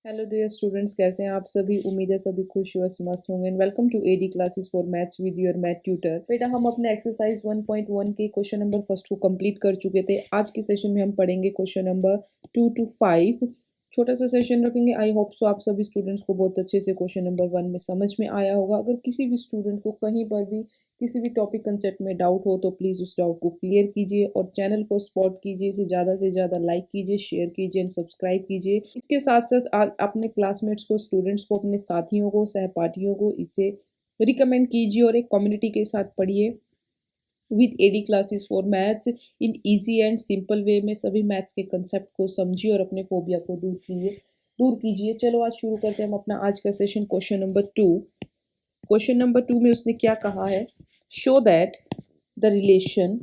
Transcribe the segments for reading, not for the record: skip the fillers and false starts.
Hello dear students, कैसे हैं आप सभी। उम्मीद है सभी खुश और मस्त होंगे। And welcome to AD classes for maths with your math tutor. बेटा, हम अपने एक्सरसाइज 1.1 के क्वेश्चन नंबर फर्स्ट को कंप्लीट कर चुके थे। आज के सेशन में हम पढ़ेंगे क्वेश्चन नंबर 2 to 5। छोटा सा सेशन रखेंगे। आई होप सो आप सभी स्टूडेंट्स को बहुत अच्छे से क्वेश्चन नंबर 1 में समझ में आया होगा। अगर किसी भी स्टूडेंट को कहीं पर भी किसी भी टॉपिक कंसेप्ट में डाउट हो तो प्लीज़ उस डाउट को क्लियर कीजिए और चैनल को सपोर्ट कीजिए। इसे ज़्यादा से ज़्यादा लाइक कीजिए, शेयर कीजिए एंड सब्सक्राइब कीजिए। इसके साथ साथ अपने क्लासमेट्स को, स्टूडेंट्स को, अपने साथियों को, सहपाठियों को इसे रिकमेंड कीजिए और एक कम्युनिटी के साथ पढ़िए with AD classes for maths in easy and simple way में। सभी मैथ्स के कंसेप्ट को समझिए और अपने फोबिया को दूर कीजिए। चलो आज शुरू करते हैं हम अपना आज का session. Question number 2। Question number 2 में उसने क्या कहा है? Show that the relation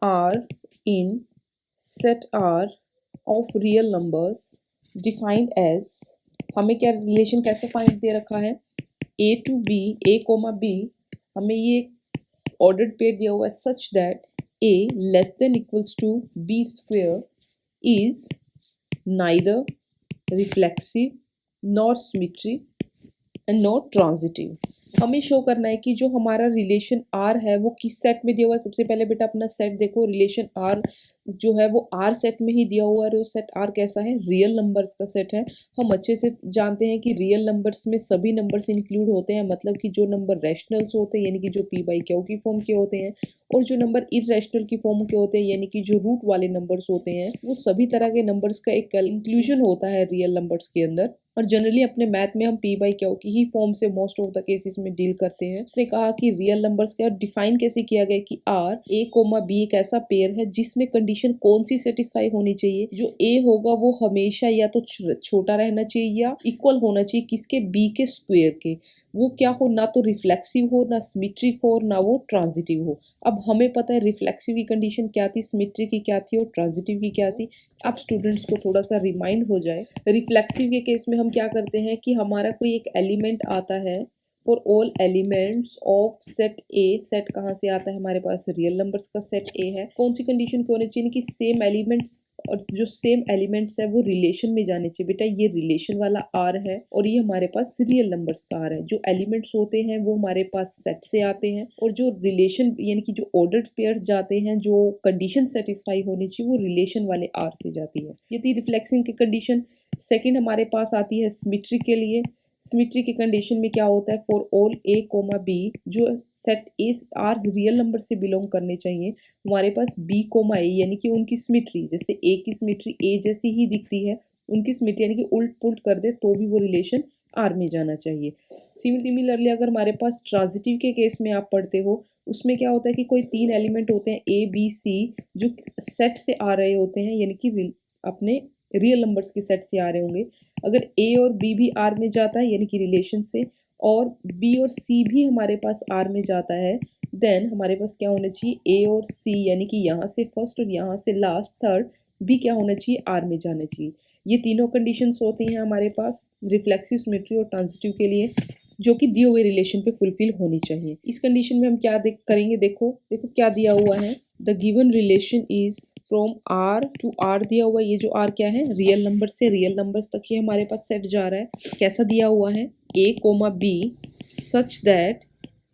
R in set R of real numbers defined as. हमें क्या रिलेशन कैसे फाइंड दे रखा है? A to B, A comma B, हमें ये ऑर्डर्ड पेयर दिया हुआ है such that A less than equals to B square is neither reflexive nor symmetry and not transitive. हमें शो करना है कि जो हमारा रिलेशन आर है वो किस सेट में दिया हुआ है। सबसे पहले बेटा अपना सेट देखो। रिलेशन आर जो है वो आर सेट में ही दिया हुआ है। वो सेट आर कैसा है? रियल नंबर्स का सेट है। हम अच्छे से जानते हैं कि रियल नंबर्स में सभी नंबर्स इंक्लूड होते हैं। मतलब कि जो नंबर रैशनल्स होते हैं यानी कि जो पी बाई क्यू की फॉर्म के होते हैं, और जो नंबर इरेशनल की फॉर्म के होते हैं यानी कि जो रूट वाले नंबर्स होते हैं, वो सभी तरह के नंबर्स का एक इंक्लूजन होता है रियल नंबर्स के अंदर। और जनरली अपने मैथ में हम पी बाई क्यू की ही फॉर्म से मोस्ट ऑफ द केसेस में डील करते हैं। उसने कहा कि रियल नंबर्स का डिफाइन कैसे किया गया कि आर ए कोमा बी एक ऐसा पेयर है जिसमें कंडीशन कौन सी सेटिस्फाई होनी चाहिए? जो ए होगा वो हमेशा या तो छोटा रहना चाहिए या इक्वल होना चाहिए किसके? बी के स्क्वायर के। वो क्या हो? ना तो रिफ्लेक्सिव हो, ना सिमेट्रिक हो, ना वो ट्रांजिटिव हो। अब हमें पता है रिफ्लेक्सिव की कंडीशन क्या थी, सिमेट्रिक की क्या थी और ट्रांजिटिव की क्या थी। अब स्टूडेंट्स को थोड़ा सा रिमाइंड हो जाए। रिफ्लेक्सिव के केस में हम क्या करते हैं कि हमारा कोई एक एलिमेंट आता है for all elements of set A. Set कहाँ से आता है? हमारे पास रियल नंबर्स का सेट ए है। कौन सी कंडीशन क्यों होनी चाहिए कि सेम एलिमेंट्स, और जो सेम एलिमेंट्स है वो रिलेशन में जाने चाहिए। बेटा ये रिलेशन वाला आर है और ये हमारे पास रियल नंबर्स का आर है। जो एलिमेंट्स होते हैं वो हमारे पास सेट से आते हैं और जो रिलेशन यानी कि जो ऑर्डर्ड पेयर्स जाते हैं, जो कंडीशन सेटिस्फाई होनी चाहिए, वो रिलेशन वाले आर से जाती है। ये थी रिफ्लेक्सिंग की कंडीशन। सेकेंड हमारे पास आती है सिमेट्री के लिए। सिमेट्री की कंडीशन में क्या होता है? For all A comma B, जो set A R real number से बिलोंग करने चाहिए, हमारे पास बी कोमा ए यानी कि उनकी सिमेट्री, जैसे ए की सिमेट्री ए जैसी ही दिखती है, उनकी सिमेट्री यानी कि उल्ट पुल्ट कर दे तो भी वो रिलेशन आर में जाना चाहिए। सिमिलरली अगर हमारे पास ट्रांजिटिव के केस में आप पढ़ते हो, उसमें क्या होता है कि कोई तीन एलिमेंट होते हैं ए बी सी जो सेट से आ रहे होते हैं यानी कि अपने रियल नंबर्स के सेट से आ रहे होंगे। अगर ए और बी भी आर में जाता है यानी कि रिलेशन से, और बी और सी भी हमारे पास आर में जाता है, देन हमारे पास क्या होना चाहिए? ए और सी यानी कि यहाँ से फर्स्ट और यहाँ से लास्ट थर्ड भी क्या होना चाहिए? आर में जाना चाहिए। ये तीनों कंडीशंस होती हैं हमारे पास रिफ्लेक्सिव, सिमेट्री और ट्रांजिटिव के लिए, जो कि दिए हुए रिलेशन पे फुलफिल होनी चाहिए। इस कंडीशन में हम क्या करेंगे? देखो देखो क्या दिया हुआ है। The given relation is from R to R दिया हुआ है। ये जो आर क्या है? रियल नंबर से रियल नंबर्स तक ये हमारे पास सेट जा रहा है। कैसा दिया हुआ है? A comma B such that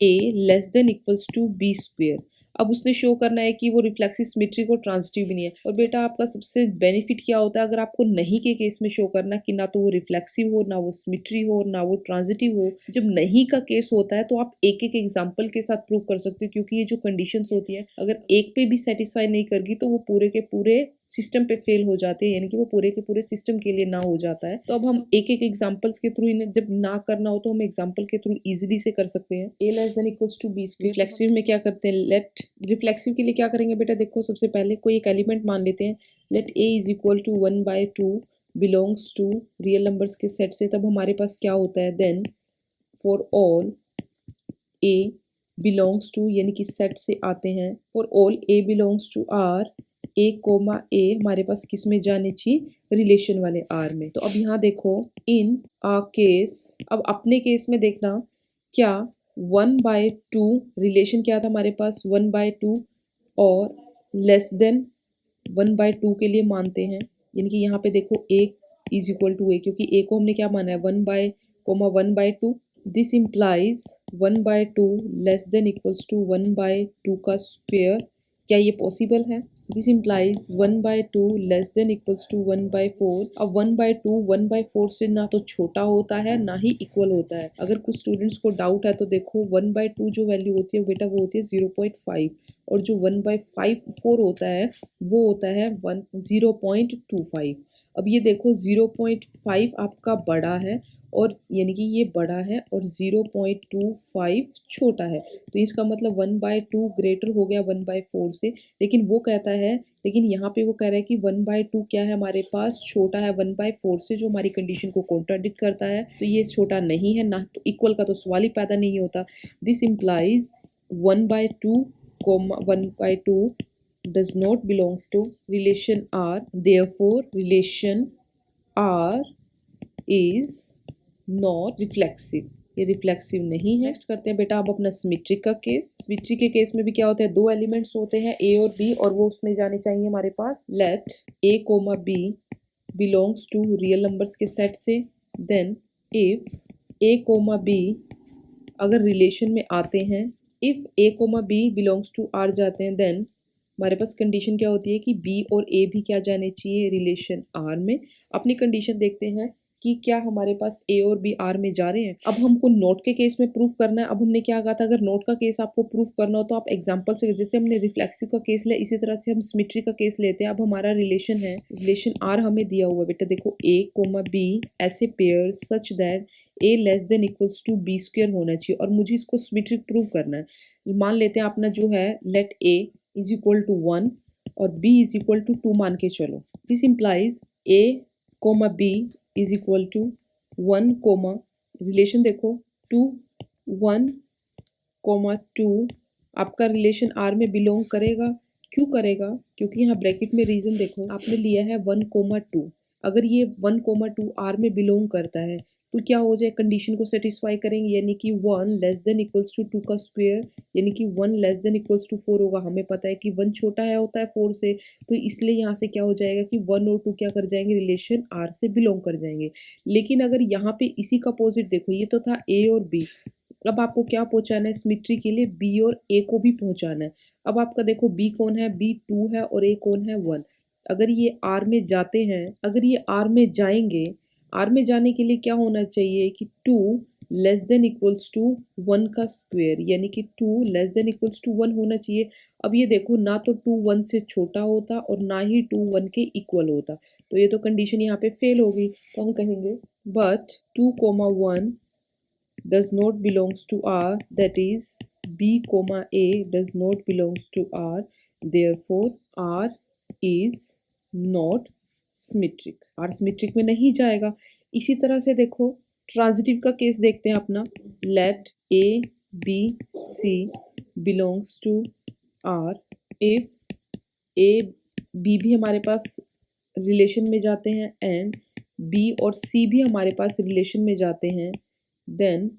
A less than equals to B square. अब उसने शो करना है कि वो रिफ्लेक्सिव, सिमेट्रिक और ट्रांजिटिव भी नहीं है। और बेटा आपका सबसे बेनिफिट क्या होता है अगर आपको नहीं के केस में शो करना कि ना तो वो रिफ्लेक्सिव हो, ना वो सिमेट्री हो, ना वो ट्रांजिटिव हो। जब नहीं का केस होता है तो आप एक एक एग्जाम्पल के साथ प्रूव कर सकते हो, क्योंकि ये जो कंडीशंस होती है अगर एक पे भी सेटिस्फाई नहीं करगी तो वो पूरे के पूरे सिस्टम पे फेल हो जाते हैं, यानी कि वो पूरे के पूरे सिस्टम के लिए ना हो जाता है। तो अब हम एक एक एग्जांपल्स के थ्रू इन्हें जब ना करना हो तो हम एग्जांपल के थ्रू इजीली से कर सकते हैं। A less than equals to B square. Reflexive में क्या करते हैं? लेट रिफ्लेक्सिव के लिए क्या करेंगे बेटा? देखो सबसे पहले कोई एक एलिमेंट मान लेते हैं। Let A is equal to 1/2 belongs to real numbers के सेट से। तब हमारे पास क्या होता है? Then for all A belongs to यानी कि सेट से आते हैं। For all A belongs to R, A comma a हमारे पास किस में जाने चाहिए? रिलेशन वाले आर में। तो अब यहाँ देखो इन आ केस, अब अपने केस में देखना क्या 1/2 रिलेशन क्या था हमारे पास? 1/2 और लेस देन 1/2 के लिए मानते हैं, यानी कि यहाँ पे देखो एक इज इक्वल टू ए, क्योंकि ए को हमने क्या माना है 1/1/2। This implies 1/2 less than equals to 1/2 का स्क्वेयर। क्या ये पॉसिबल है? This implies 1/2 less than equals to 1/4। अब 1/2 1/4 से ना तो छोटा होता है ना ही इक्वल होता है। अगर कुछ स्टूडेंट्स को डाउट है तो देखो 1/2 जो वैल्यू होती है बेटा वो होती है 0.5, और जो 1/4 होता है वो होता है 0.25। अब ये देखो 0.5 आपका बड़ा है, और यानी कि ये बड़ा है और 0.25 छोटा है, तो इसका मतलब 1/2 ग्रेटर हो गया 1/4 से। लेकिन वो कहता है, लेकिन यहाँ पे वो कह रहा है कि 1/2 क्या है हमारे पास, छोटा है 1/4 से, जो हमारी कंडीशन को कॉन्ट्राडिक्ट करता है। तो ये छोटा नहीं है ना, तो इक्वल का तो सवाल ही पैदा नहीं होता। This implies 1/2 1/2 does not belongs to relation R, therefore relation R is not reflexive, ये रिफ्लेक्सिव नहीं है। नेक्स्ट करते हैं बेटा अब अपना सिमेट्रिक का केस। सिमेट्री के केस में भी क्या होता है, दो एलिमेंट्स होते हैं ए और बी, और वो उसमें जाने चाहिए हमारे पास। Let A comma B belongs to real numbers के सेट से, then if A comma B अगर रिलेशन में आते हैं, if A comma B belongs to R जाते हैं, देन हमारे पास कंडीशन क्या होती है कि बी और ए भी क्या जाने चाहिए, रिलेशन आर में। अपनी कंडीशन देखते हैं कि क्या हमारे पास ए और बी आर में जा रहे हैं। अब हमको नोट के केस में प्रूफ करना है। अब हमने क्या कहा था, अगर नोट का केस आपको प्रूफ करना हो तो आप एग्जांपल से, जैसे हमने रिफ्लेक्सिव का केस लिया इसी तरह से हम सिमेट्री का केस लेते हैं। अब हमारा रिलेशन है, रिलेशन आर हमें दिया हुआ है बेटा, देखो ए कोमा बी ऐसे pair such that A less than equals to B square होना चाहिए, और मुझे इसको सिमेट्रिक प्रूव करना है। मान लेते हैं अपना जो है, let A is equal to 1 और बी इज इक्वल टू 2 मान के चलो। This implies A comma B is equal to 1 comma, relation देखो 2 1 कोमा 2, आपका रिलेशन आर में बिलोंग करेगा। क्यों करेगा? क्योंकि यहाँ ब्रैकेट में रीजन देखो आपने लिया है 1 कोमा 2। अगर ये 1 कोमा 2 आर में बिलोंग करता है तो क्या हो जाए, कंडीशन को सेटिस्फाई करेंगे, यानी कि 1 लेस देन इक्वल्स टू 2 का स्क्वायर, यानी कि 1 लेस देन इक्वल्स टू 4 होगा। हमें पता है कि 1 छोटा है होता है 4 से, तो इसलिए यहाँ से क्या हो जाएगा कि 1 और 2 क्या कर जाएंगे, रिलेशन आर से बिलोंग कर जाएंगे। लेकिन अगर यहाँ पे इसी का अपोजिट देखो, ये तो था ए और बी, अब आपको क्या पहुंचाना है सिमेट्री के लिए, बी और ए को भी पहुंचाना है। अब आपका देखो बी कौन है, बी 2 है और ए कौन है 1। अगर ये आर में जाते हैं, अगर ये आर में जाएंगे, आर में जाने के लिए क्या होना चाहिए कि 2 लेस देन इक्वल्स टू 1 का स्क्वायर, यानी कि 2 लेस देन इक्वल्स टू 1 होना चाहिए। अब ये देखो ना तो 2 1 से छोटा होता और ना ही 2 1 के इक्वल होता, तो ये तो कंडीशन यहाँ पे फेल होगी। तो हम कहेंगे but 2 coma 1 does not belongs to R, that is B comma A does not belongs to R, therefore R is not symmetric, R symmetric में नहीं जाएगा। इसी तरह से देखो ट्रांजिटिव का केस देखते हैं अपना, let A B C belongs to R, if A B भी हमारे पास रिलेशन में जाते हैं एंड B और C भी हमारे पास रिलेशन में जाते हैं, देन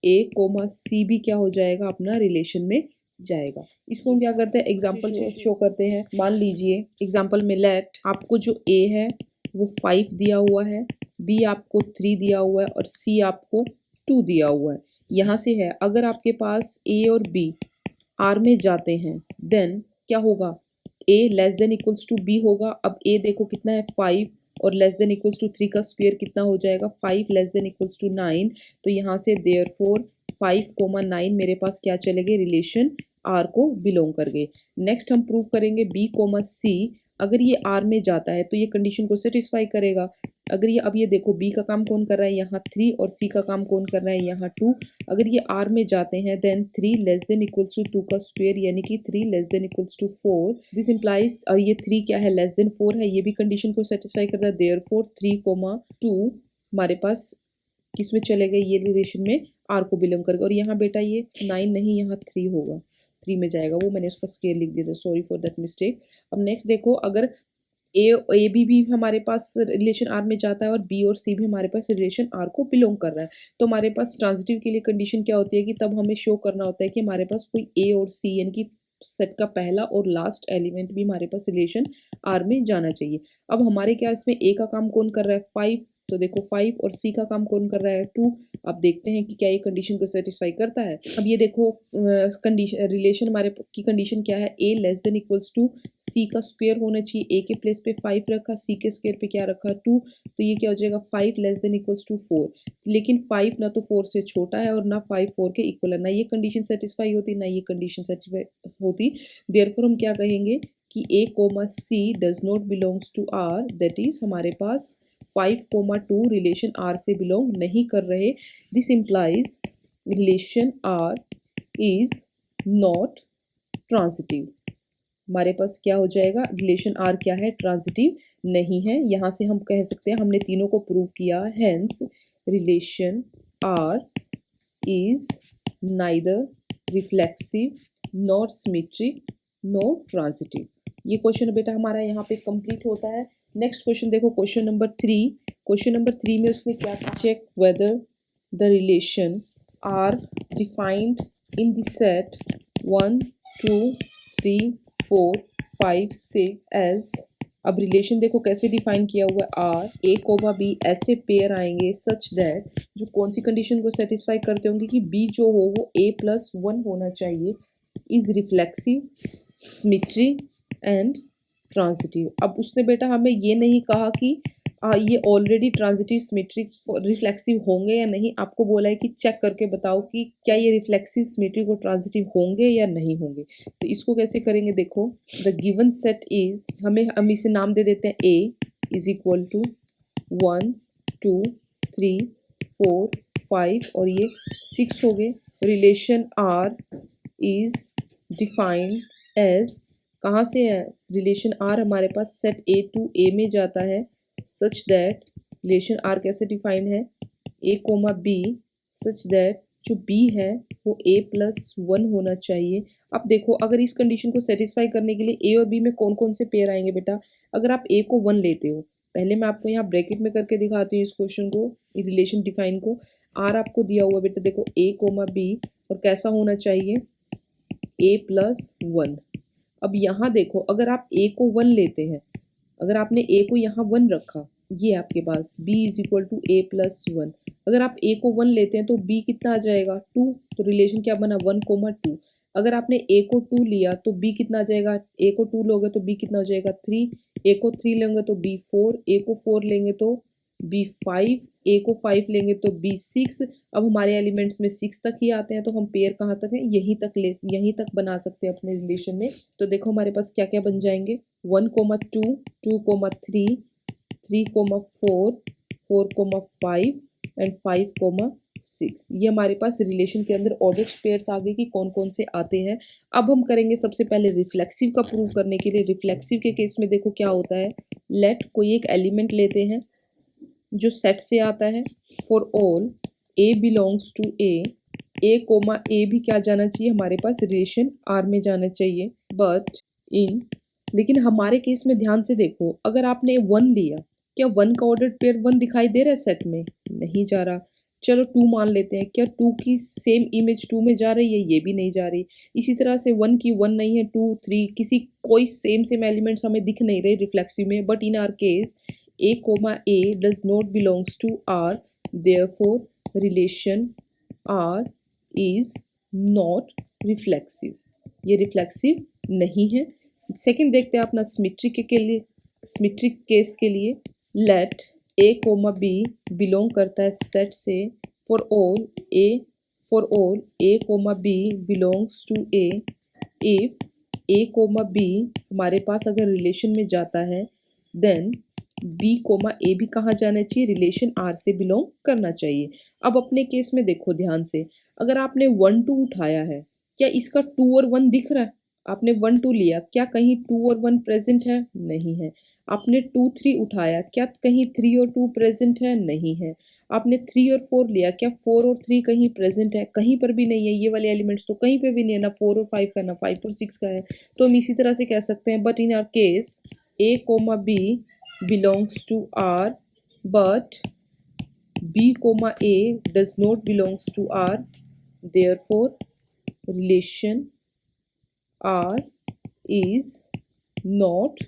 ए कोमा सी भी क्या हो जाएगा, अपना रिलेशन में जाएगा। इसको हम क्या करते हैं, एग्जाम्पल शो करते हैं। मान लीजिए एग्जाम्पल में लेट आपको जो ए है वो 5 दिया हुआ है, बी आपको 3 दिया हुआ है और सी आपको 2 दिया हुआ है। यहाँ से है, अगर आपके पास ए और बी आर में जाते हैं देन क्या होगा, a less than equals to b होगा। अब ए देखो कितना है 5 और लेस देन इक्वल्स टू 3 का स्क्वायर कितना हो जाएगा, 5 लेस देन इक्वल्स टू 9। तो यहाँ से देयरफॉर 5 कोमा 9 मेरे पास क्या चले गए, रिलेशन आर को बिलोंग कर गए। नेक्स्ट हम प्रूव करेंगे बी कोमा सी, अगर ये आर में जाता है तो ये कंडीशन को सेटिस्फाई करेगा। अगर ये, अब ये देखो बी का काम कौन कर रहा है यहाँ 3 और सी का काम कौन कर रहा है यहाँ 2। अगर ये आर में जाते हैं then 3 less than equals to 2 का स्क्वायर, यानी कि 3 less than equals to 4। This implies, और ये 3 क्या है, लेस देन 4 है, ये भी कंडीशन को सेटिस्फाई करता है। देयरफॉर 3 कोमा 2 हमारे पास किस में चले गए, ये रिलेशन में आर को बिलोंग करेगा। और यहाँ बेटा ये 9 नहीं, यहाँ 3 होगा, 3 में जाएगा, वो मैंने उसका स्क्वायर लिख दिया था, सॉरी फॉर दैट मिस्टेक। अब नेक्स्ट देखो, अगर ए बी भी हमारे पास रिलेशन आर में जाता है और बी और सी भी हमारे पास रिलेशन आर को बिलोंग कर रहा है, तो हमारे पास ट्रांजिटिव के लिए कंडीशन क्या होती है कि तब हमें शो करना होता है कि हमारे पास कोई ए और सी यानी कि सेट का पहला और लास्ट एलिमेंट भी हमारे पास रिलेशन आर में जाना चाहिए। अब हमारे क्या इसमें ए का काम कौन कर रहा है 5, तो देखो 5 और सी का काम कौन कर रहा है 2। अब देखते हैं कि क्या ये कंडीशन को सेटिस्फाई करता है। अब ये देखो कंडीशन रिलेशन हमारे की कंडीशन क्या है, ए लेस देन इक्वल्स टू सी का स्क्वायर होना चाहिए। ए के प्लेस पे 5 रखा, सी के स्क्वायर पे क्या रखा 2, तो ये क्या हो जाएगा 5 लेस देन इक्वल्स टू 4। लेकिन 5 ना तो 4 से छोटा है और ना 5 4 के इक्वल है, ना ये कंडीशन सेटिस्फाई होती ना ये कंडीशन सेटिस्फाई होती। देयरफॉर हम क्या कहेंगे कि a comma c does not belongs to R, that is हमारे पास 5, 2 रिलेशन आर से बिलोंग नहीं कर रहे। This implies relation R is not transitive. हमारे पास क्या हो जाएगा, रिलेशन आर क्या है, ट्रांजिटिव नहीं है। यहाँ से हम कह सकते हैं हमने तीनों को प्रूव किया, hence relation R is neither reflexive not symmetric not transitive. ये क्वेश्चन बेटा हमारा यहाँ पे कंप्लीट होता है। नेक्स्ट क्वेश्चन देखो, क्वेश्चन नंबर 3। क्वेश्चन नंबर 3 में उसने क्या, check whether the relation R defined in the set 1 2 3 4 5 6 as. अब रिलेशन देखो कैसे डिफाइन किया हुआ है, आर ए कोमा बी ऐसे पेयर आएंगे सच दैट, जो कौन सी कंडीशन को सेटिस्फाई करते होंगे कि बी जो हो वो a+1 होना चाहिए, is reflexive symmetry and transitive. अब उसने बेटा हमें ये नहीं कहा कि ये ऑलरेडी ट्रांजिटिव सिमेट्रिक रिफ्लेक्सिव होंगे या नहीं, आपको बोला है कि चेक करके बताओ कि क्या ये रिफ्लेक्सिव सिमेट्रिक और ट्रांजिटिव होंगे या नहीं होंगे। तो इसको कैसे करेंगे, देखो द गिवन सेट इज, हम इसे नाम दे देते हैं ए इज इक्वल टू 1 2 3 4 5 और ये 6 हो गए। Relation R is defined as, कहाँ से है रिलेशन आर, हमारे पास सेट ए टू ए में जाता है सच दैट, रिलेशन आर कैसे डिफाइंड है, A comma B such that जो बी है वो a+1 होना चाहिए। अब देखो अगर इस कंडीशन को सेटिस्फाई करने के लिए ए और बी में कौन कौन से पेयर आएंगे बेटा, अगर आप ए को 1 लेते हो, पहले मैं आपको यहाँ ब्रैकेट में करके दिखाती हूँ इस क्वेश्चन को, रिलेशन डिफाइन को। आर आपको दिया हुआ बेटा देखो ए कोमा बी और कैसा होना चाहिए a+1। अब यहाँ देखो अगर आप a को 1 लेते हैं, अगर आपने a को यहाँ 1 रखा, ये आपके पास b is equal to a+1, अगर आप a को 1 लेते हैं तो b कितना आ जाएगा 2, तो रिलेशन क्या बना 1, 2। अगर आपने a को 2 लिया तो b कितना आ जाएगा, a को 2 लोगे तो b कितना हो जाएगा 3, a को 3 लेंगे तो b 4, a को 4 लेंगे तो b 5, a को 5 लेंगे तो b 6। अब हमारे एलिमेंट्स में 6 तक ही आते हैं तो हम पेयर कहाँ तक है, यहीं तक बना सकते हैं अपने रिलेशन में। तो देखो हमारे पास क्या क्या बन जाएंगे, 1, 2, 2, 3, 3, 4, 4, 5 एंड 5, 6। ये हमारे पास रिलेशन के अंदर ऑर्डर्ड पेयर्स आगे की कौन कौन से आते हैं। अब हम करेंगे सबसे पहले रिफ्लेक्सिव का प्रूव करने के लिए। रिफ्लेक्सिव के केस में देखो क्या होता है, लेट कोई एक एलिमेंट लेते हैं जो सेट से आता है, for all A belongs to A comma a भी क्या जाना चाहिए हमारे पास, रिलेशन आर में जाना चाहिए। बट इन, लेकिन हमारे केस में ध्यान से देखो, अगर आपने 1 लिया, क्या 1 का ऑर्डर्ड पेयर 1 दिखाई दे रहा है सेट में, नहीं जा रहा। चलो 2 मान लेते हैं, क्या 2 की सेम इमेज 2 में जा रही है, ये भी नहीं जा रही। इसी तरह से 1 की 1 नहीं है, 2 3 किसी कोई सेम एलिमेंट्स हमें दिख नहीं रहे रिफ्लेक्सिव में। But in R case a comma a does not belongs to R, therefore relation R is not reflexive, ये रिफ्लेक्सिव नहीं है। सेकंड देखते हैं अपना सिमेट्रिक के लिए, सिमेट्रिक केस के लिए, let a comma b belong करता है सेट से, for all a comma b belongs to a, if a comma b हमारे पास अगर रिलेशन में जाता है, देन बी कोमा ए भी कहाँ जाना चाहिए, रिलेशन आर से बिलोंग करना चाहिए। अब अपने केस में देखो ध्यान से, अगर आपने 1 2 उठाया है, क्या इसका 2 और 1 दिख रहा है, आपने 1 2 लिया, क्या कहीं 2 और 1 प्रेजेंट है, नहीं है। आपने 2 3 उठाया, क्या कहीं 3 और 2 प्रेजेंट है, नहीं है। आपने 3 और 4 लिया, क्या 4 और 3 कहीं प्रेजेंट है, कहीं पर भी नहीं है। ये वाले एलिमेंट्स तो कहीं पे भी नहीं है, ना 4 और 5 का, ना 5 और 6 का है। तो हम इसी तरह से कह सकते हैं, but in our case A comma B belongs to R, but B comma A does not belongs to R, therefore relation R is not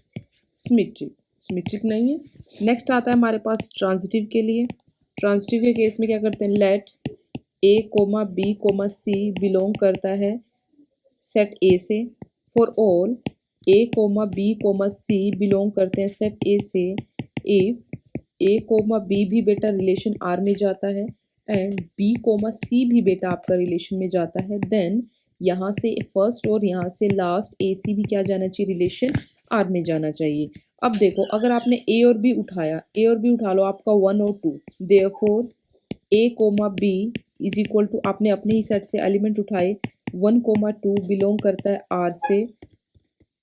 symmetric, symmetric नहीं है। नेक्स्ट आता है हमारे पास ट्रांजिटिव के लिए। ट्रांजिटिव के केस में क्या करते हैं, लेट ए कोमा बी कोमा सी बिलोंग करता है सेट ए से, for all A comma B comma C belong करते हैं सेट ए से, इफ ए कोमा बी भी बेटा रिलेशन आर में जाता है एंड बी कोमा सी भी बेटा आपका रिलेशन में जाता है, देन यहाँ से फर्स्ट और यहाँ से लास्ट ए सी भी क्या जाना चाहिए, रिलेशन आर में जाना चाहिए। अब देखो अगर आपने ए और बी उठाया, ए और बी उठा लो आपका 1 और 2, therefore A comma B is equal to, आपने अपने ही सेट से एलिमेंट उठाए, 1 कोमा 2 बिलोंग करता है आर से।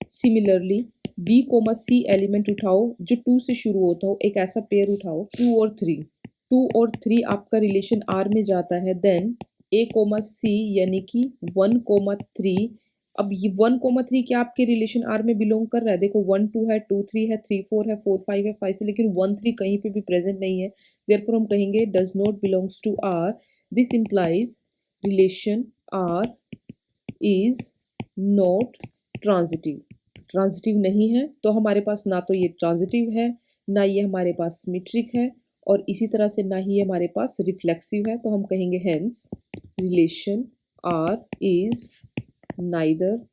Similarly B comma C element उठाओ जो 2 से शुरू होता हो, एक ऐसा पेयर उठाओ 2 और 3, 2 और 3 आपका रिलेशन आर में जाता है, देन ए कोमा सी यानी कि 1 कोमा 3। अब ये 1 कोमा 3 क्या आपके रिलेशन आर में बिलोंग कर रहा है, देखो 1 2 है, 2 3 है, 3 4 है, 4 5 है, 5 से, लेकिन 1 3 कहीं पे भी प्रेजेंट नहीं है, देयरफॉर हम कहेंगे does not belongs to R. This implies relation R is not transitive, transitive नहीं है, तो हमारे पास ना तो ये ट्रांजिटिव है, ना ये हमारे पास सिमेट्रिक है, और इसी तरह से ना ही हमारे पास रिफ्लेक्सिव है, तो हम कहेंगे hence relation R is neither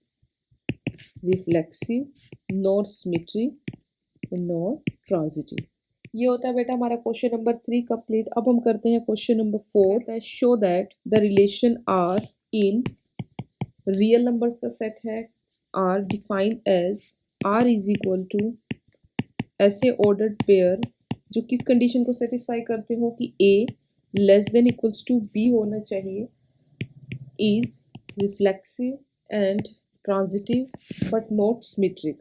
reflexive nor symmetric nor transitive. ये होता है बेटा हमारा क्वेश्चन नंबर 3 कंप्लीट। अब हम करते हैं question number 4। Show that the relation R in real numbers का सेट है R defined as R is equal to ऐसे ऑर्डर्ड पेयर जो किस कंडीशन को सेटिस्फाई करते हो कि a less than equals to b होना चाहिए, is reflexive and transitive but not symmetric.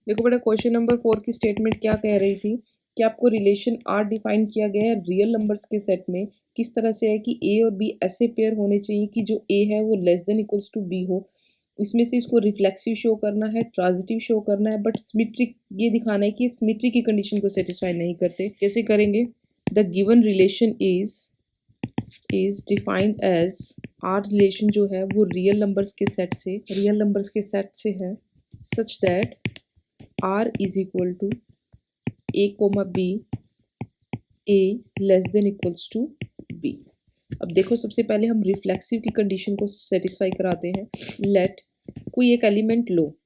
देखो बेटा क्वेश्चन नंबर 4 की स्टेटमेंट क्या कह रही थी कि आपको रिलेशन आर डिफाइन किया गया है रियल नंबर्स के सेट में, किस तरह से है कि ए और बी ऐसे पेयर होने चाहिए कि जो ए है वो less than equals to B हो। इसमें से इसको रिफ्लेक्सिव शो करना है, ट्रांजिटिव शो करना है, बट सिमेट्रिक ये दिखाना है कि सिमेट्रिक की कंडीशन को सेटिस्फाई नहीं करते। कैसे करेंगे, the given relation is defined as, R relation जो है वो रियल नंबर्स के सेट से है, such that R is equal to A comma B, A less than equals to B. अब देखो सबसे पहले हम रिफ्लेक्सिव की कंडीशन को सेटिस्फाई कराते हैं। लेट कोई एक एलिमेंट लो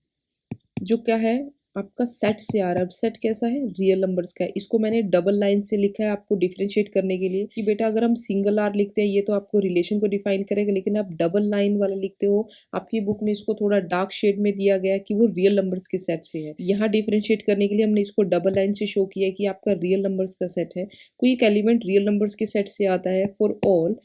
जो क्या है आपका सेट से आ रहा है। अब सेट कैसा है, रियल नंबर्स का है। इसको मैंने डबल लाइन से लिखा है आपको डिफरेंशिएट करने के लिए कि बेटा अगर हम सिंगल आर लिखते हैं ये तो आपको रिलेशन को डिफाइन करेगा, लेकिन आप डबल लाइन वाला लिखते हो, आपकी बुक में इसको थोड़ा डार्क शेड में दिया गया है कि वो रियल नंबर्स के सेट से है। यहाँ डिफरेंशिएट करने के लिए हमने इसको डबल लाइन से शो किया कि आपका रियल नंबर्स का सेट है। कोई एक एलिमेंट रियल नंबर्स के सेट से आता है, फॉर ऑल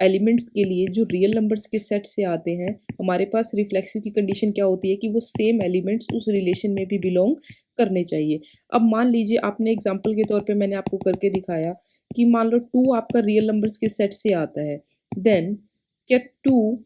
एलिमेंट्स के लिए जो रियल नंबर्स के सेट से आते हैं, हमारे पास रिफ्लेक्सिव की कंडीशन क्या होती है कि वो सेम एलिमेंट्स उस रिलेशन में भी बिलोंग करने चाहिए। अब मान लीजिए आपने एग्जांपल के तौर पे मैंने आपको करके दिखाया कि मान लो 2 आपका रियल नंबर्स के सेट से आता है, देन क्या 2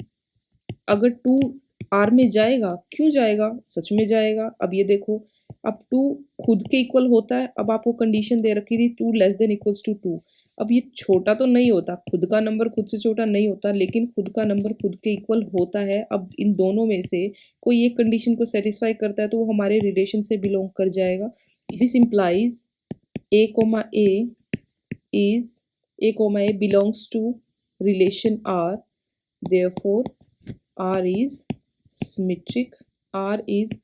अगर 2 आर में जाएगा, क्यों जाएगा, सच में जाएगा। अब ये देखो अब 2 खुद के इक्वल होता है, अब आपको कंडीशन दे रखी थी 2 लेस देन इक्वल्स टू 2। अब ये छोटा तो नहीं होता, खुद का नंबर खुद से छोटा नहीं होता, लेकिन खुद का नंबर खुद के इक्वल होता है। अब इन दोनों में से कोई एक कंडीशन को सेटिस्फाई करता है तो वो हमारे रिलेशन से बिलोंग कर जाएगा। This implies A comma A belongs to relation R, therefore R is symmetric, R is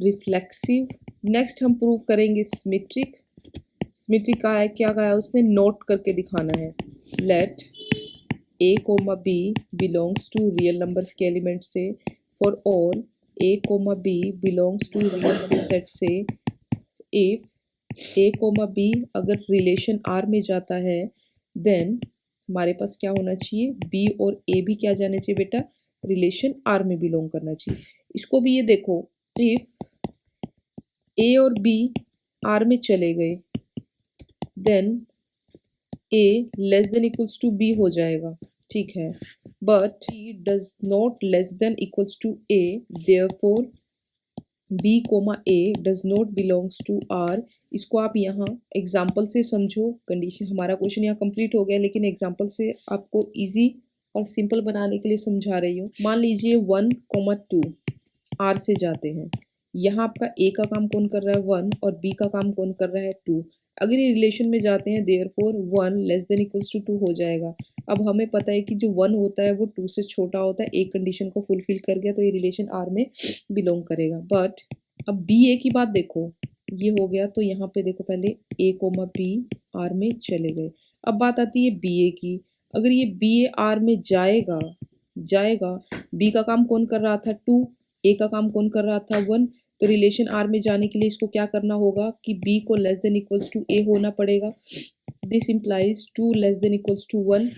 reflexive. Next हम प्रूव करेंगे सिमेट्रिक। सिमेट्रिक का है, क्या कहा है उसने, नोट करके दिखाना है। Let A comma B belongs to real numbers के एलिमेंट से, for all A comma B belongs to real number set से, इफ ए कोमा बी अगर रिलेशन आर में जाता है, देन हमारे पास क्या होना चाहिए, बी और ए भी क्या जाना चाहिए बेटा, रिलेशन आर में बिलोंग करना चाहिए। इसको भी ये देखो, इफ ए और बी आर में चले गए, then A less than equals to B हो जाएगा, ठीक है, but E does not less than equals to A, therefore B comma A does not belongs to R, इसको आप यहाँ एग्जाम्पल से समझो। कंडीशन हमारा क्वेश्चन यहाँ कंप्लीट हो गया, लेकिन एग्जाम्पल से आपको इजी और सिंपल बनाने के लिए समझा रही हूँ। मान लीजिए 1, 2 आर से जाते हैं। यहाँ आपका ए का काम कौन कर रहा है 1 और बी का काम कौन कर रहा है 2। अगर ये रिलेशन में जाते हैं therefore 1 less than equals to 2 हो जाएगा। अब हमें पता है कि जो 1 होता है वो 2 से छोटा होता है, एक कंडीशन को फुलफिल कर गया तो ये रिलेशन आर में बिलोंग करेगा। बट अब बी ए की बात देखो, ये हो गया तो यहाँ पे देखो पहले ए कोमा बी आर में चले गए। अब बात आती है बी ए की। अगर ये बी ए आर में जाएगा बी का काम कौन कर रहा था 2, ए का काम कौन कर रहा था 1, तो रिलेशन आर में जाने के लिए इसको क्या करना होगा कि बी को less than equals to A होना पड़ेगा। This implies 2 less than equals to 1,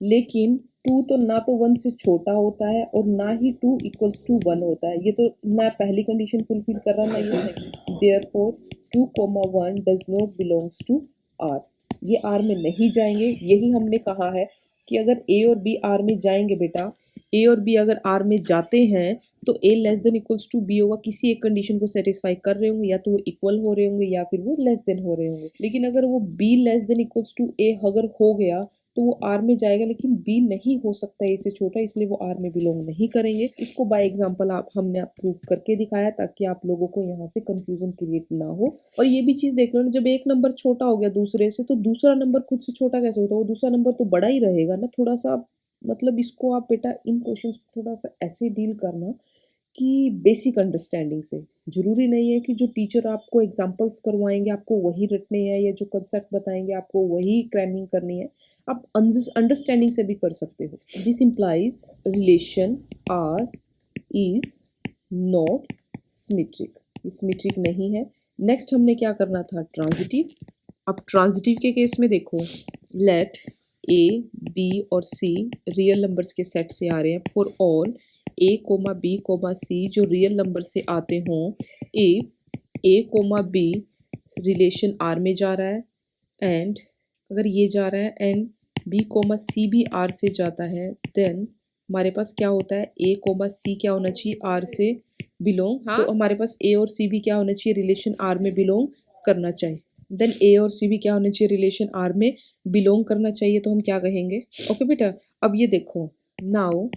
लेकिन 2 तो ना तो 1 से छोटा होता है और ना ही 2 इक्वल्स टू 1 होता है। ये तो ना पहली कंडीशन फुलफिल कर रहा ना ये नहीं। Therefore 2, 1 does not belongs to R, ये आर में नहीं जाएंगे। यही हमने कहा है कि अगर ए और बी आर में जाएंगे बेटा, ए और बी अगर आर में जाते हैं तो a less than equals to b होगा, किसी एक कंडीशन को सेटिस्फाई कर रहे होंगे, या तो वो इक्वल हो रहे होंगे या फिर वो लेस देन हो रहे होंगे। लेकिन अगर वो b less than equals to a अगर हो गया तो वो आर में जाएगा, लेकिन बी नहीं हो सकता ए से छोटा, इसलिए वो आर में बिलोंग नहीं करेंगे। इसको बाय एग्जांपल हमने प्रूफ करके दिखाया ताकि आप लोगों को यहाँ से कंफ्यूजन क्रिएट ना हो। और ये भी चीज देख लो ना, जब एक नंबर छोटा हो गया दूसरे से तो दूसरा नंबर खुद से छोटा कैसे होता है, वो दूसरा नंबर तो बड़ा ही रहेगा ना। थोड़ा सा मतलब इसको आप बेटा इन क्वेश्चन थोड़ा सा ऐसे डील करना कि बेसिक अंडरस्टैंडिंग से। जरूरी नहीं है कि जो टीचर आपको एग्जांपल्स करवाएंगे आपको वही रटने हैं, या जो कंसेप्ट बताएंगे आपको वही क्रैमिंग करनी है। आप अंडरस्टैंडिंग से भी कर सकते हो। This implies relation R is not symmetric, symmetric नहीं है। नेक्स्ट हमने क्या करना था, ट्रांजिटिव। अब ट्रांजिटिव के केस में देखो, लेट ए बी और सी रियल नंबर्स के सेट से आ रहे हैं। For all A comma B comma C जो रियल नंबर से आते हों, A comma B relation R में जा रहा है, एंड अगर ये जा रहा है एंड बी कोमा सी भी आर से जाता है, देन हमारे पास क्या होता है, ए कोमा सी क्या होना चाहिए, आर से बिलोंग। हाँ? तो हमारे पास ए और सी भी क्या होना चाहिए, रिलेशन आर में बिलोंग करना चाहिए। देन ए और सी भी क्या होना चाहिए, रिलेशन आर में बिलोंग करना चाहिए। तो हम क्या कहेंगे, ओके बेटा। अब ये देखो, now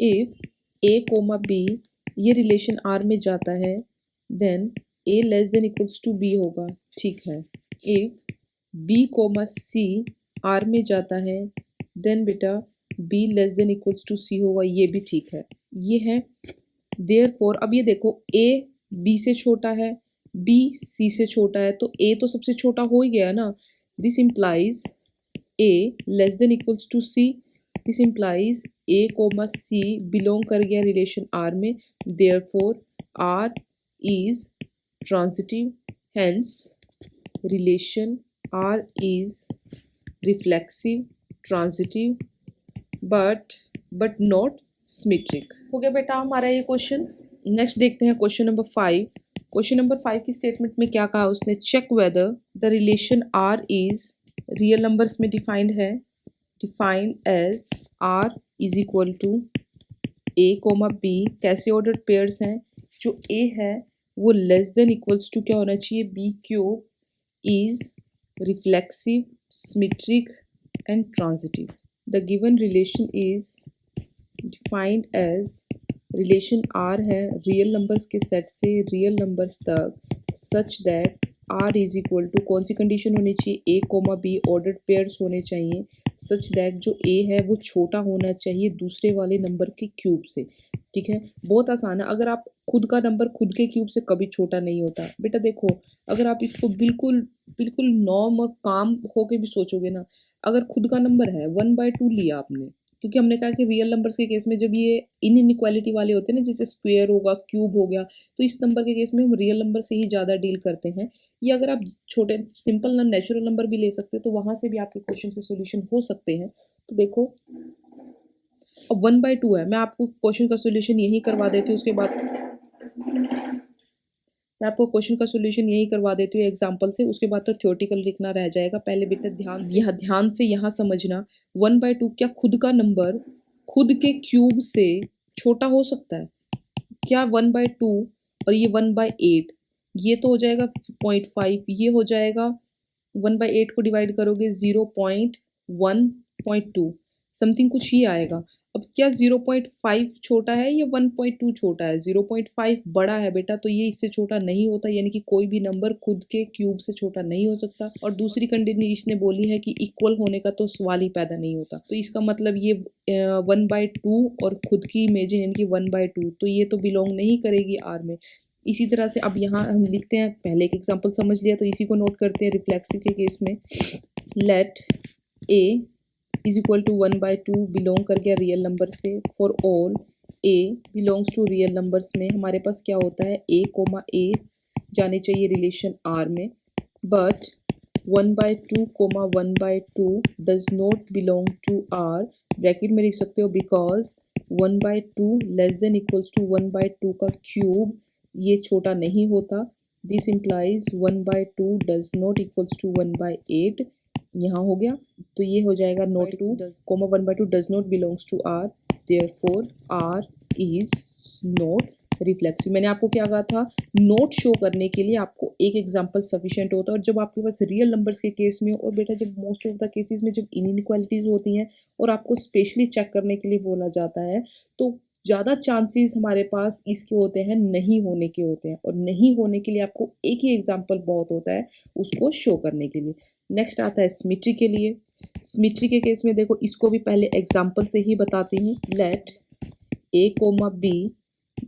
if A comma b ये रिलेशन आर में जाता है, then A less than equals to b होगा, ठीक है। If b comma c R में जाता है, देन बेटा b less than equals to c होगा, ये भी ठीक है। ये है देयरफॉर। अब ये देखो, ए बी से छोटा है, बी सी से छोटा है, तो ए तो सबसे छोटा हो ही गया ना। This implies A less than equals to C, this implies A comma C belong कर गया रिलेशन आर में। Therefore R is transitive, hence relation R is reflexive, transitive, but not symmetric. हो गया बेटा हमारा ये क्वेश्चन। नेक्स्ट देखते हैं क्वेश्चन नंबर 5। क्वेश्चन नंबर 5 की स्टेटमेंट में क्या कहा उसने, check whether the relation R is real numbers में डिफाइंड है, defined as R is equal to A comma B. कैसे ऑर्डर्ड पेयर्स हैं, जो ए है वो लेस देन इक्वल्स टू क्या होना चाहिए, B cube, is reflexive, symmetric and transitive. The given relation is defined as, relation R है real numbers के सेट से रियल नंबर्स तक, such that R is equal to, कौन सी कंडीशन होनी चाहिए, A comma B ordered pairs होने चाहिए, सच दैट जो ए है वो छोटा होना चाहिए दूसरे वाले नंबर के क्यूब से। ठीक है, बहुत आसान है। अगर आप खुद का नंबर खुद के क्यूब से कभी छोटा नहीं होता बेटा। देखो, अगर आप इसको बिल्कुल बिल्कुल नॉर्म और काम होके भी सोचोगे ना, अगर खुद का नंबर है 1/2 लिया आपने, क्योंकि हमने कहा कि रियल नंबर्स के केस में जब ये इनइक्वालिटी वाले होते हैं ना, जैसे स्क्वायर होगा, क्यूब हो गया, तो इस नंबर के केस में हम रियल नंबर से ही ज़्यादा डील करते हैं। या अगर आप छोटे सिंपल नेचुरल नंबर भी ले सकते हो तो वहाँ से भी आपके क्वेश्चन के सोल्यूशन हो सकते हैं। तो देखो, अब 1/2 है, मैं आपको क्वेश्चन का सोल्यूशन यही करवा देती हूँ। उसके बाद मैं आपको क्वेश्चन का सोल्यूशन यही करवा देती हूँ एग्जाम्पल से, उसके बाद तो थ्योरेटिकल लिखना रह जाएगा। पहले बेटा ध्यान से यहाँ समझना, 1/2 क्या खुद का नंबर खुद के क्यूब से छोटा हो सकता है? क्या 1/2 और ये 1/8, ये तो हो जाएगा 0.5, ये हो जाएगा 1/8 को डिवाइड करोगे 0.1.2 समथिंग कुछ ही आएगा। अब क्या 0.5 छोटा है या 1.2 छोटा है? 0.5 बड़ा है बेटा, तो ये इससे छोटा नहीं होता, यानी कि कोई भी नंबर खुद के क्यूब से छोटा नहीं हो सकता। और दूसरी कंडीशन इसने बोली है कि इक्वल होने का तो सवाल ही पैदा नहीं होता, तो इसका मतलब ये 1/2 और खुद की इमेजिन यानी कि 1/2, तो ये तो बिलोंग नहीं करेगी आर में। इसी तरह से अब यहाँ हम लिखते हैं, पहले एक एग्जांपल समझ लिया तो इसी को नोट करते हैं रिफ्लेक्सिव के केस में। Let A is equal to 1/2 belong कर गया रियल नंबर से। For all A belongs to real numbers में हमारे पास क्या होता है, ए कोमा ए जाने चाहिए रिलेशन आर में, but 1/2 comma 1/2 does not belong to R. Bracket में लिख सकते हो because 1/2 less than equals to 1/2 का क्यूब ये छोटा नहीं होता। This implies 1/2 does not equals to 1/8। यहाँ हो गया, तो ये हो जाएगा not 2 comma 1/2 does not belongs to R, therefore R is not reflexive. मैंने आपको क्या कहा था, नोट शो करने के लिए आपको एक एग्जांपल सफिशिएंट होता है। और जब आपके पास रियल नंबर्स के केस में, और बेटा जब मोस्ट ऑफ द केसेस में जब इनइक्वालिटीज होती हैं और आपको स्पेशली चेक करने के लिए बोला जाता है, तो ज़्यादा चांसेस हमारे पास इसके होते हैं नहीं होने के होते हैं, और नहीं होने के लिए आपको एक ही एग्जाम्पल बहुत होता है उसको शो करने के लिए। नेक्स्ट आता है सिमेट्री के लिए। सिमेट्री के केस में देखो, इसको भी पहले एग्जाम्पल से ही बताती हूँ। लेट ए कोमा बी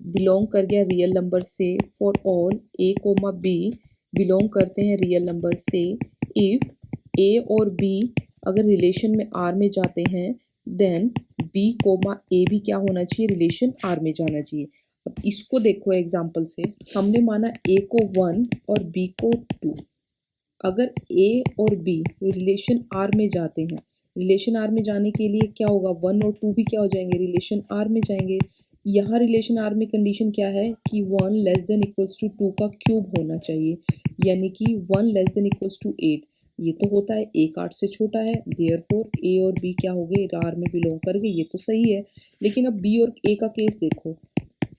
बिलोंग कर गया रियल नंबर से। For all A comma B belong करते हैं रियल नंबर से। इफ ए और बी अगर रिलेशन में आर में जाते हैं, देन बी कोमा ए भी क्या होना चाहिए, रिलेशन आर में जाना चाहिए। अब इसको देखो एग्जाम्पल से, हमने माना ए को 1 और बी को 2। अगर ए और बी रिलेशन आर में जाते हैं, रिलेशन आर में जाने के लिए क्या होगा, 1 और 2 भी क्या हो जाएंगे, रिलेशन आर में जाएंगे। यहाँ रिलेशन आर में कंडीशन क्या है कि 1 लेस देन इक्वल्स टू 2 का क्यूब होना चाहिए, यानी कि 1 लेस देन इक्वल्स टू 8। ये तो होता है, ए 8 से छोटा है, देयरफॉर ए और बी क्या हो गए, आर में बिलोंग कर गए, ये तो सही है। लेकिन अब बी और ए का केस देखो,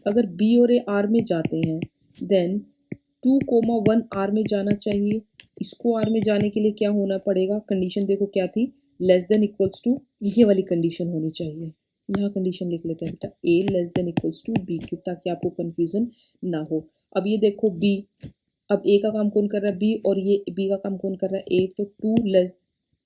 अगर बी और ए आर में जाते हैं, देन 2,1 आर में जाना चाहिए। इसको आर में जाने के लिए क्या होना पड़ेगा, कंडीशन देखो क्या थी, लेस देन इक्वल्स टू, ये वाली कंडीशन होनी चाहिए। यहाँ कंडीशन लिख लेते हैं बेटा, a less than equals to b cube, ताकि आपको कंफ्यूजन ना हो। अब ये देखो बी, अब ए का काम कौन कर रहा है, बी, और ये बी का काम कौन कर रहा है, ए। तो 2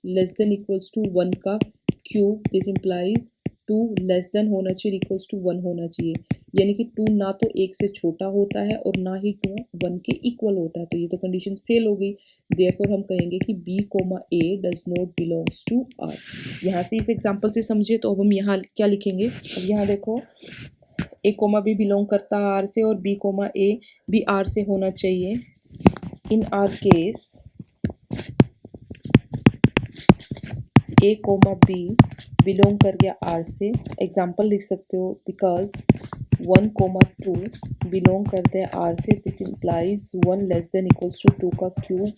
लेस देन इक्वल्स टू 1 का cube, this implies 2 less then होना चाहिए, इक्वल्स टू 1 होना चाहिए, यानी कि 2 ना तो 1 से छोटा होता है और ना ही 2 1 के इक्वल होता है, तो ये तो कंडीशन फेल हो गई। देयरफॉर हम कहेंगे कि B comma A does not belongs to R. यहाँ से इस एग्जांपल से समझे, तो अब हम यहाँ क्या लिखेंगे, अब यहाँ देखो, ए कोमा बी बिलोंग करता है आर से, और बी कोमा ए भी आर से होना चाहिए। In R case A comma B belong कर गया आर से, एग्जाम्पल लिख सकते हो, बिकॉज 1,2 बिलोंग करते हैं आर से, that implies 1 less than equals to 2 का क्यूब,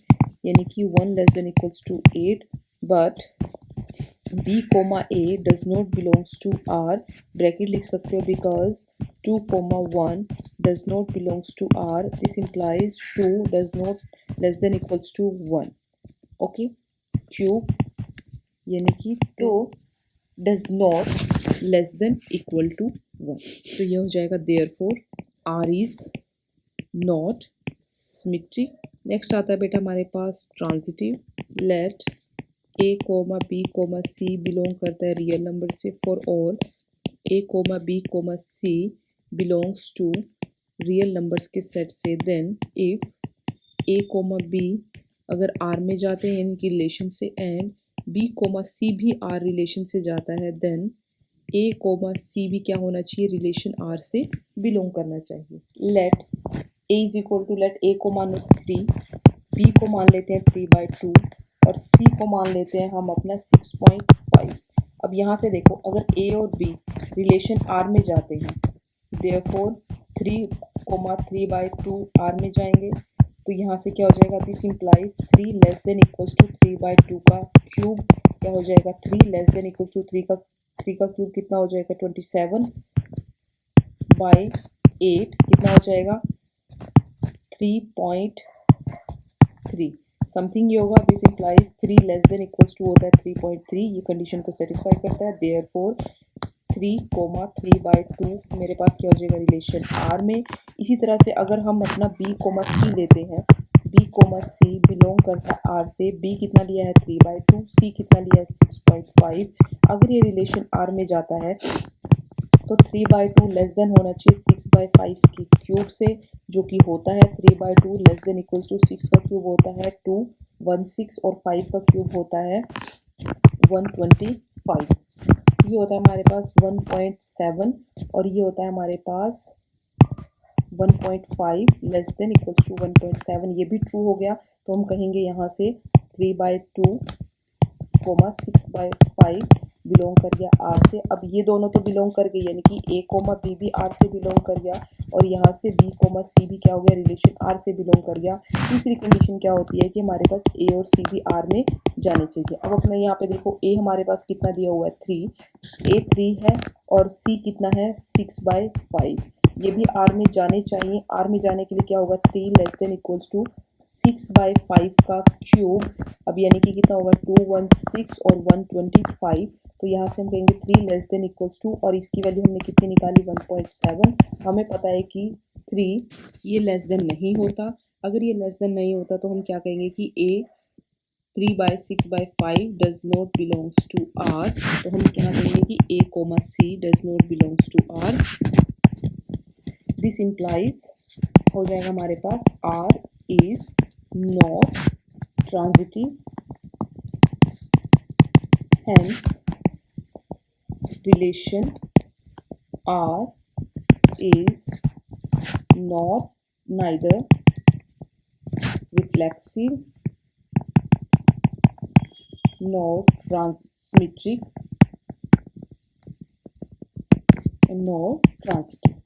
यानी कि 1 less than equals to 8, but B comma A does not belongs to R. Bracket लिख सकते हो, because 2,1 does not belongs to R, this implies 2 does not less than equals to 1। Okay, cube यानी कि 2 does not less than equal to 1, तो ये हो जाएगा therefore R is not symmetric. Next आता है बेटा हमारे पास ट्रांजिटिव। लेट ए कोमा बी कोमा सी बिलोंग करता है रियल नंबर से। For all A comma B comma c belongs to real numbers के सेट से, then if A comma B अगर आर में जाते हैं यानी कि रिलेशन से, एंड बी कोमा सी भी आर रिलेशन से जाता है, देन ए कोमा सी भी क्या होना चाहिए, रिलेशन आर से बिलोंग करना चाहिए। Let A is equal to, let a को मानो 3, बी को मान लेते हैं 3/2, और सी को मान लेते हैं हम अपना 6.5। अब यहाँ से देखो, अगर ए और बी रिलेशन आर में जाते हैं, देयरफॉर 3,3/2 आर में जाएंगे, तो यहाँ से क्या हो जाएगा, this implies 3 less than equals to 3/2 का क्यूब क्या हो जाएगा, 3 लेस देन इक्वल टू 3 का क्यूब कितना हो जाएगा, 27/8 कितना हो जाएगा, 3.3 समथिंग ये होगा। This implies 3 less than equals to होता है 3.3, ये कंडीशन को सेटिस्फाई करता है। देयरफॉर 3,3/2 मेरे पास क्या हो जाएगा रिलेशन आर में। इसी तरह से अगर हम अपना B, C लेते हैं, B, C बिलोंग करता है आर से। B कितना लिया है 3/2, C कितना लिया है 6.5। अगर ये रिलेशन आर में जाता है तो 3/2 लेस देन होना चाहिए 6/5 की क्यूब से, जो कि होता है 3/2 लेस देन इक्वल्स टू 6 का क्यूब होता है 216 और 5 का क्यूब होता है 125। ये होता है हमारे पास 1.7 और ये होता है हमारे पास 1.5 लेस देन इक्वल्स टू 1.7। ये भी ट्रू हो गया तो हम कहेंगे यहाँ से 3/2 6/5 बिलोंग कर गया आर से। अब ये दोनों तो बिलोंग कर गए, यानी कि A, B भी आर से बिलोंग कर गया और यहाँ से B, C भी क्या हो गया रिलेशन आर से बिलोंग कर गया। तीसरी कंडीशन क्या होती है कि हमारे पास A और C भी आर में जाने चाहिए। अब अपना यहाँ पे देखो A हमारे पास कितना दिया हुआ है 3, A 3 है और C कितना है 6/5। ये भी आर में जाने चाहिए। आर में जाने के लिए क्या होगा 3 लेस देन इक्वल्स टू 6/5 का क्यूब। अब यानी कि कितना होगा 216 और 125। तो यहाँ से हम कहेंगे 3 लेस देन इक्वल्स टू, और इसकी वैल्यू हमने कितनी निकाली 1.7। हमें पता है कि 3 ये लेस देन नहीं होता। अगर ये लेस देन नहीं होता तो हम क्या कहेंगे कि A 3/6/5 does not belongs to R। तो हम क्या कहेंगे कि A, C does not belongs to R। This implies हो जाएगा हमारे पास R is not transitive, hence relation R is not neither reflexive nor transmetric nor transitive।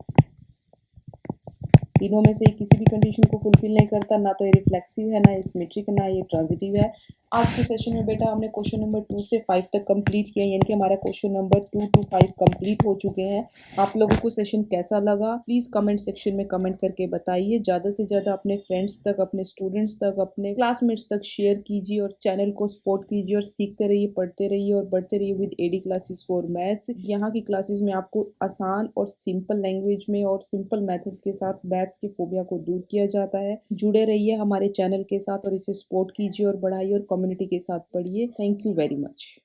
तीनों में से किसी भी कंडीशन को फुलफिल नहीं करता, ना तो ये रिफ्लेक्सिव है, ना ये सिमेट्रिक, ना ये ट्रांजिटिव है। आज के सेशन में बेटा हमने क्वेश्चन नंबर 2 से 5 तक कंप्लीट किया, यानी कि हमारा क्वेश्चन नंबर 2 to 5 कंप्लीट हो चुके हैं। आप लोगों को सेशन कैसा लगा प्लीज़ कमेंट सेक्शन में कमेंट करके बताइए। ज़्यादा से ज़्यादा अपने फ्रेंड्स तक, अपने स्टूडेंट्स तक, अपने क्लासमेट्स तक शेयर कीजिए और चैनल को सपोर्ट कीजिए और सीखते रहिए, पढ़ते रहिए और बढ़ते रहिए with AD classes for maths. यहाँ की क्लासेस में आपको आसान और सिंपल लैंग्वेज में और सिंपल मेथड्स के साथ मैथ्स की फोबिया को दूर किया जाता है। जुड़े रहिए हमारे चैनल के साथ और इसे सपोर्ट कीजिए और बढ़ाइए और कम्युनिटी के साथ पढ़िए। Thank you very much.